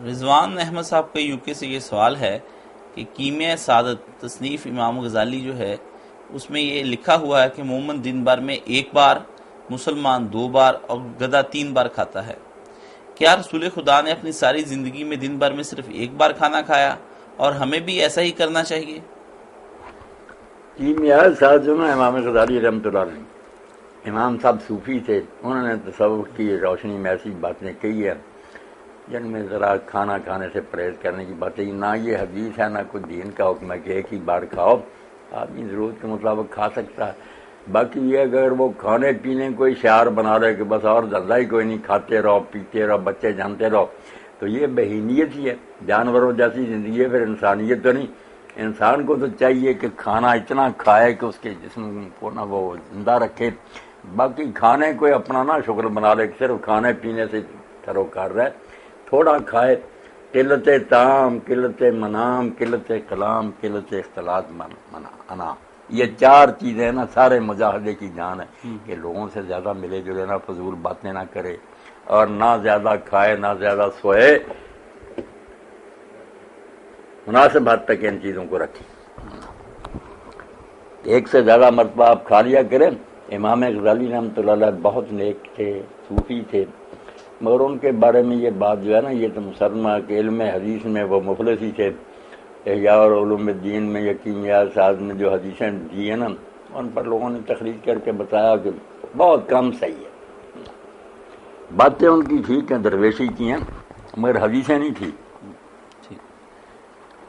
رضوان احمد صاحب کا یو کے سے یہ سوال ہے کہ کیمیہ سعادت تصنیف امام غزالی جو ہے اس میں یہ لکھا ہوا ہے کہ عموماً دن بھر میں ایک بار، مسلمان 2 بار اور گدھا 3 بار کھاتا ہے۔ کیا رسول خدا نے اپنی ساری زندگی میں دن بھر میں صرف ایک بار کھانا کھایا اور ہمیں بھی ایسا ہی کرنا چاہیے؟ کیمیہ سعادت جو نا امام غزالی رحمۃ اللہ علیہ، امام صاحب صوفی تھے، انہوں نے تصوف کی روشنی میں ایسی باتیں کہی ہے جن میں ذرا کھانا کھانے سے پرہیز کرنے کی باتیں، نہ یہ حدیث ہے نہ کوئی دین کا حکم ہے کہ ایک ہی بار کھاؤ، آدمی ضرورت کے مطابق کھا سکتا ہے۔ باقی یہ اگر وہ کھانے پینے کوئی شعار بنا رہے کہ بس اور دھندا ہی کوئی نہیں، کھاتے رہو پیتے رہو بچے جانتے رہو، تو یہ بہیمیت ہی ہے، جانوروں جیسی زندگی ہے، پھر انسانیت تو نہیں۔ انسان کو تو چاہیے کہ کھانا اتنا کھائے کہ اس کے جسم کو نہ وہ زندہ رکھے، باقی کھانے کوئی اپنا نہ شغل بنا لے، صرف کھانے پینے سے سروکار رہے، تھوڑا کھائے۔ قلت طعام، قلت منام، قلت کلام، قلت اختلاط انا، یہ 4 چیزیں نا سارے مجاہدے کی جان ہے کہ لوگوں سے زیادہ ملے جلے نہ، فضول باتیں نہ کرے، اور نہ زیادہ کھائے نہ زیادہ سوئے، مناسب حد تک ان چیزوں کو رکھیں۔ ایک سے زیادہ مرتبہ آپ کھا لیا کریں۔ امام غزالی رحمۃ اللہ علیہ بہت نیک تھے، صوفی تھے، مگر ان کے بارے میں یہ بات جو ہے نا، یہ تو مسلمہ کہ علم حدیث میں وہ مفلس ہی تھے۔ احیاء اور علوم الدین میں یا کیمیہ سعادت میں جو حدیثیں دی ہیں نا، ان پر لوگوں نے تخریج کر کے بتایا کہ بہت کم صحیح ہے۔ باتیں ان کی ٹھیک ہیں، درویشی کی ہیں، مگر حدیثیں نہیں تھی۔